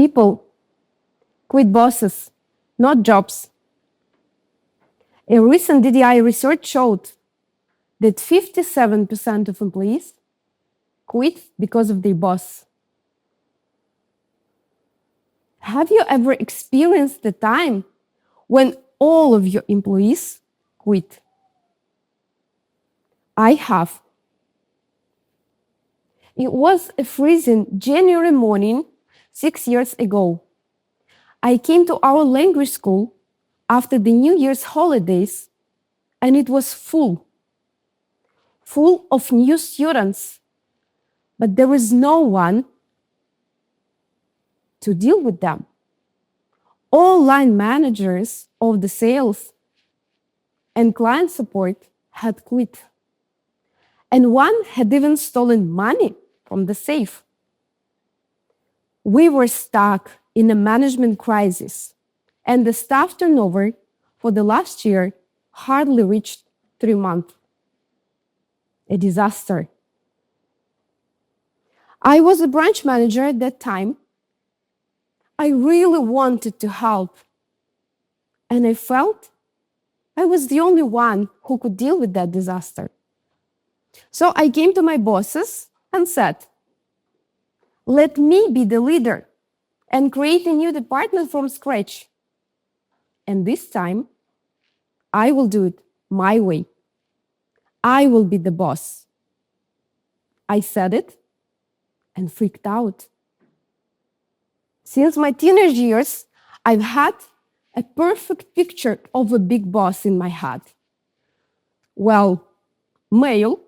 People quit bosses, not jobs. A recent DDI research showed that 57% of employees quit because of their boss. Have you ever experienced the time when all of your employees quit? I have. It was a freezing January morning 6 years ago. I came to our language school after the New Year's holidays, and it was full of new students, but there was no one to deal with them. All line managers of the sales and client support had quit, and one had even stolen money from the safe. We were stuck in a management crisis, and the staff turnover for the last year hardly reached 3 months. A disaster. I was a branch manager at that time. I really wanted to help, and I felt I was the only one who could deal with that disaster. So I came to my bosses and said, let me be the leader and create a new department from scratch. And this time, I will do it my way. I will be the boss. I said it and freaked out. Since my teenage years, I've had a perfect picture of a big boss in my head. Well, male,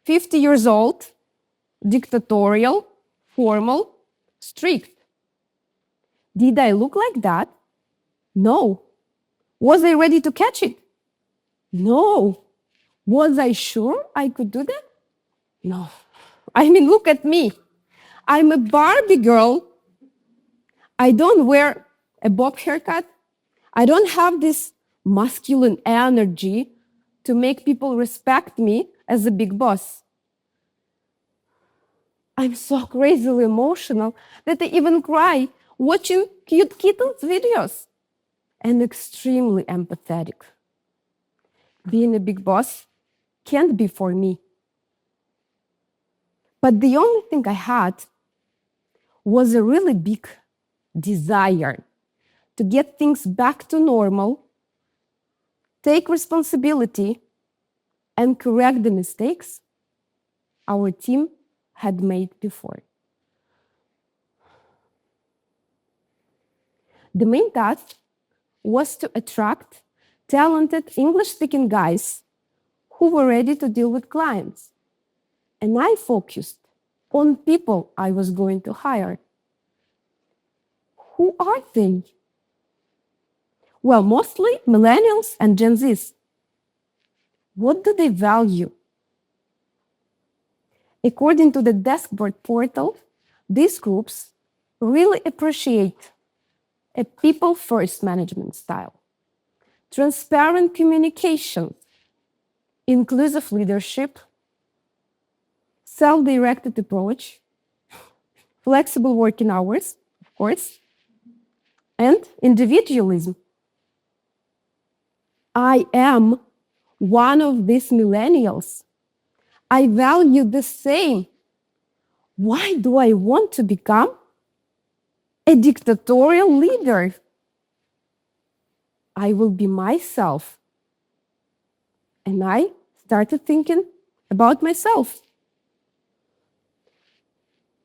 50 years old, dictatorial, formal, strict. Did I look like that? No. Was I ready to catch it? No. Was I sure I could do that? No. I mean, look at me. I'm a Barbie girl. I don't wear a bob haircut. I don't have this masculine energy to make people respect me as a big boss. I'm so crazily emotional that I even cry watching cute kittens videos. And extremely empathetic. Being a big boss can't be for me. But the only thing I had was a really big desire to get things back to normal, take responsibility, and correct the mistakes our team had made before. The main task was to attract talented English-speaking guys who were ready to deal with clients. And I focused on people I was going to hire. Who are they? Well, mostly millennials and Gen Zs. What do they value? According to the Deskboard portal, these groups really appreciate a people-first management style, transparent communication, inclusive leadership, self-directed approach, flexible working hours, of course, and individualism. I am one of these millennials. I value the same. Why do I want to become a dictatorial leader? I will be myself. And I started thinking about myself.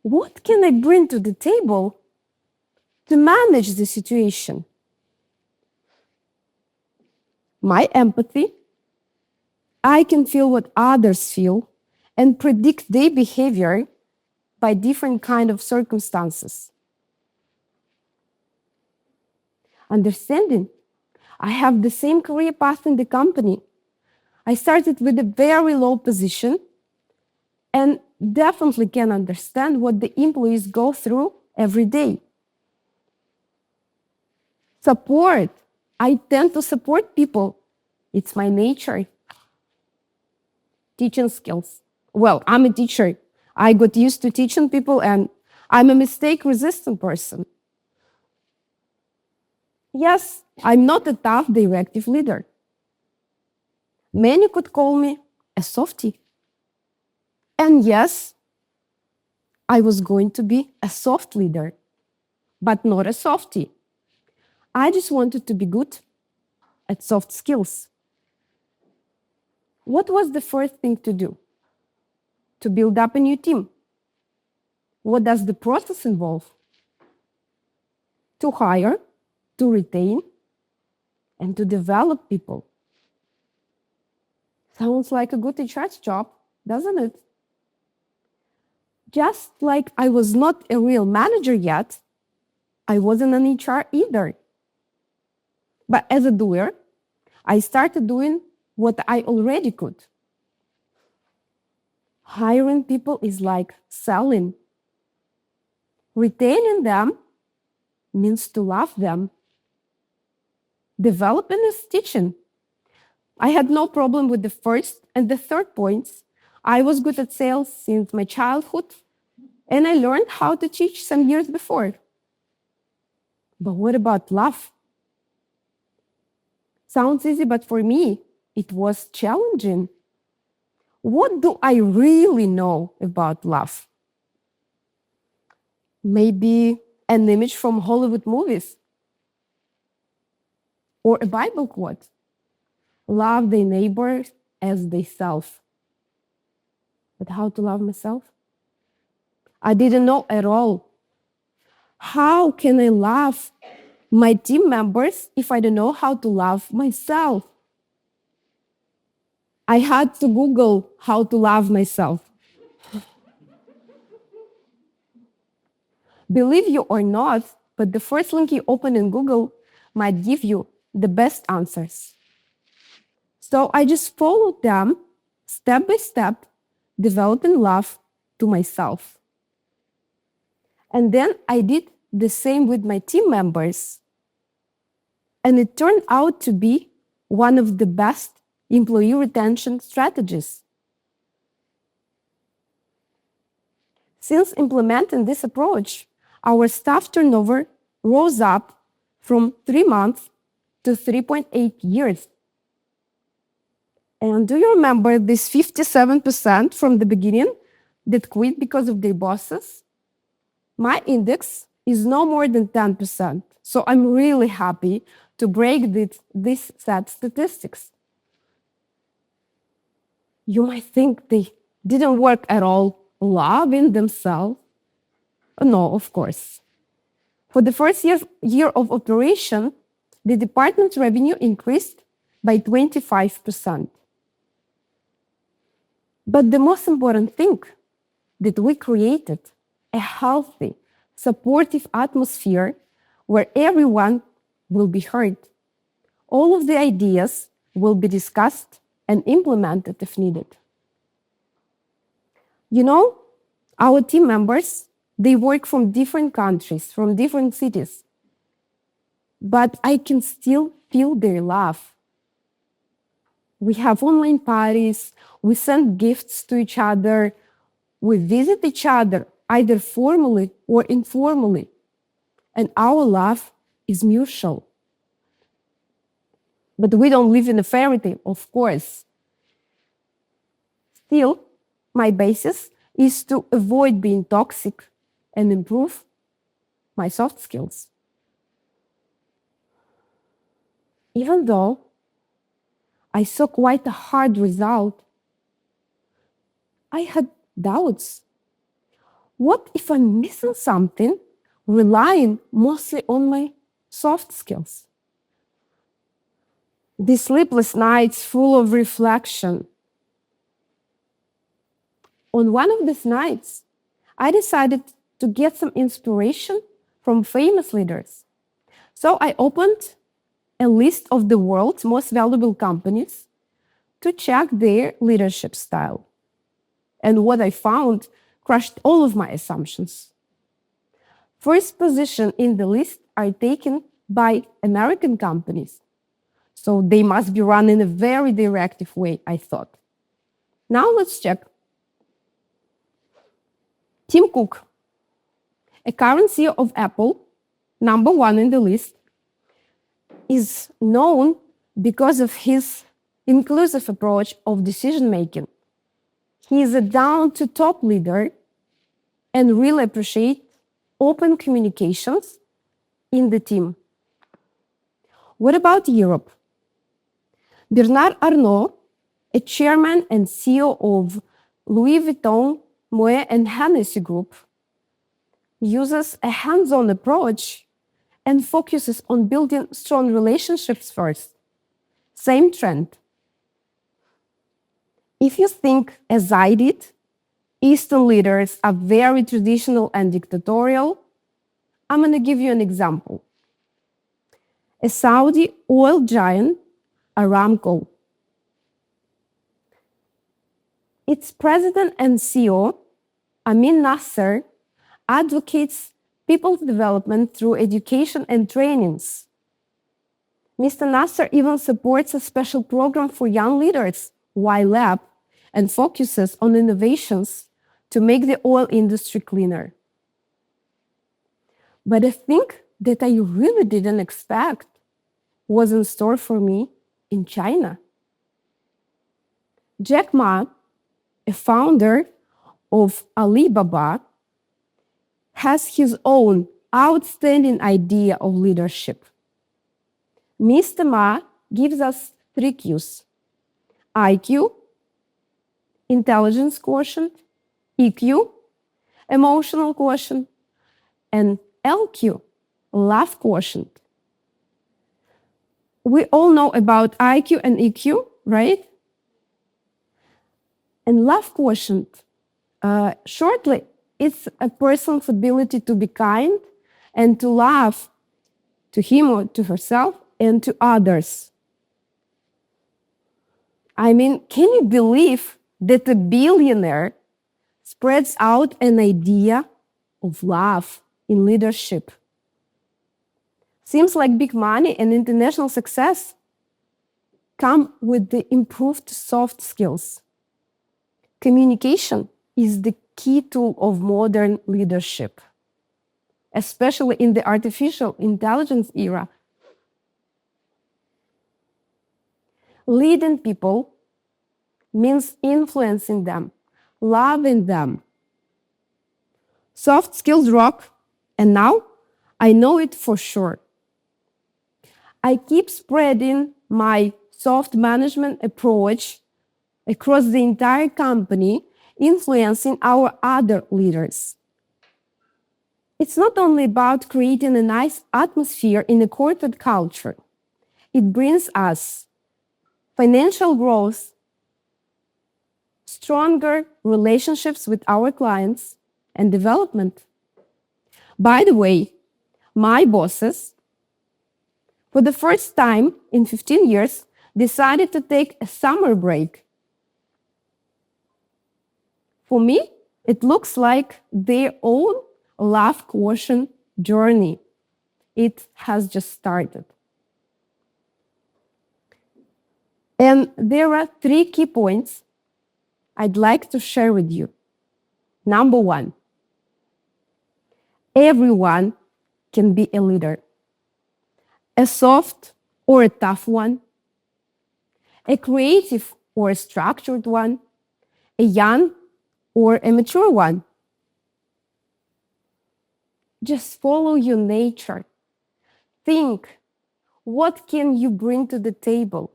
What can I bring to the table to manage the situation? My empathy. I can feel what others feel and predict their behavior by different kind of circumstances. Understanding. I have the same career path in the company. I started with a very low position and definitely can understand what the employees go through every day. Support. I tend to support people. It's my nature. Teaching skills. Well, I'm a teacher. I got used to teaching people, and I'm a mistake-resistant person. Yes, I'm not a tough directive leader. Many could call me a softie. And yes, I was going to be a soft leader, but not a softie. I just wanted to be good at soft skills. What was the first thing to do? To build up a new team. What does the process involve? To hire, to retain, and to develop people. Sounds like a good HR job, doesn't it? Just like I was not a real manager yet, I wasn't an HR either. But as a doer, I started doing what I already could. Hiring people is like selling. Retaining them means to love them. Developing is teaching. I had no problem with the first and the third points. I was good at sales since my childhood, and I learned how to teach some years before. But what about love? Sounds easy, but for me, it was challenging. What do I really know about love? Maybe an image from Hollywood movies or a Bible quote. Love thy neighbor as thyself. But how to love myself? I didn't know at all. How can I love my team members if I don't know how to love myself? I had to Google how to love myself. Believe you or not, but the first link you open in Google might give you the best answers. So I just followed them step by step, developing love to myself. And then I did the same with my team members. And it turned out to be one of the best employee retention strategies. Since implementing this approach, our staff turnover rose up from 3 months to 3.8 years. And do you remember this 57% from the beginning that quit because of their bosses? My index is no more than 10%. So I'm really happy to break these sad statistics. You might think they didn't work at all, loving themselves. No, of course. For the first year of operation, the department's revenue increased by 25%. But the most important thing that we created a healthy, supportive atmosphere where everyone will be heard. All of the ideas will be discussed and implemented if needed. You know, our team members, they work from different countries, from different cities. But I can still feel their love. We have online parties, we send gifts to each other, we visit each other, either formally or informally. And our love is mutual. But we don't live in a fairy tale, of course. Still, my basis is to avoid being toxic and improve my soft skills. Even though I saw quite a hard result, I had doubts. What if I'm missing something, relying mostly on my soft skills? These sleepless nights full of reflection. On one of these nights, I decided to get some inspiration from famous leaders. So I opened a list of the world's most valuable companies to check their leadership style. And what I found crushed all of my assumptions. First position in the list are taken by American companies. So they must be run in a very directive way, I thought. Now let's check. Tim Cook, a current CEO of Apple, number 1 in the list, is known because of his inclusive approach of decision making. He is a down-to-top leader and really appreciates open communications in the team. What about Europe? Bernard Arnault, a chairman and CEO of Louis Vuitton, Moet and Hennessy Group, uses a hands-on approach and focuses on building strong relationships first. Same trend. If you think as I did, Eastern leaders are very traditional and dictatorial, I'm going to give you an example. A Saudi oil giant, Aramco. Its president and CEO, Amin Nasser, advocates people's development through education and trainings. Mr. Nasser even supports a special program for young leaders, Y Lab, and focuses on innovations to make the oil industry cleaner. But a thing that I really didn't expect was in store for me in China. Jack Ma, a founder of Alibaba, has his own outstanding idea of leadership. Mr. Ma gives us 3 Qs: IQ, intelligence quotient; EQ, emotional quotient; and LQ, love quotient. We all know about IQ and EQ, right? And love quotient, shortly, it's a person's ability to be kind and to love to him or to herself and to others. I mean, can you believe that a billionaire spreads out an idea of love in leadership? Seems like big money and international success come with the improved soft skills. Communication is the key tool of modern leadership, especially in the artificial intelligence era. Leading people means influencing them, loving them. Soft skills rock, and now I know it for sure. I keep spreading my soft management approach across the entire company, influencing our other leaders. It's not only about creating a nice atmosphere in a corporate culture. It brings us financial growth, stronger relationships with our clients, and development. By the way, my bosses, for the first time in 15 years, decided to take a summer break. For me, it looks like their own love quotient journey. It has just started. And there are 3 key points I'd like to share with you. Number 1, everyone can be a leader. A soft or a tough one, a creative or a structured one, a young or a mature one. Just follow your nature. Think, what can you bring to the table?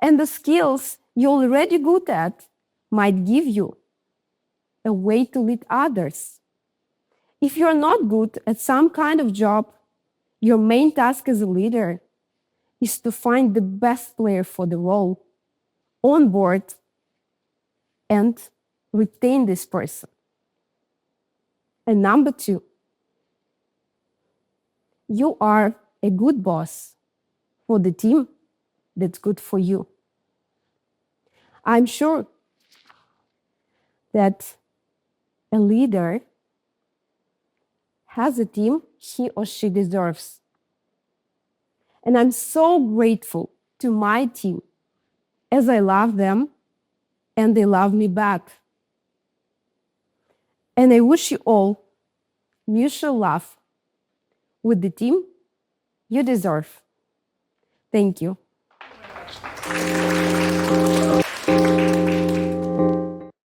And the skills you're already good at might give you a way to lead others. If you're not good at some kind of job, your main task as a leader is to find the best player for the role, onboard, and retain this person. And number 2, you are a good boss for the team that's good for you. I'm sure that a leader has a team he or she deserves. And I'm so grateful to my team as I love them and they love me back. And I wish you all mutual love with the team you deserve. Thank you.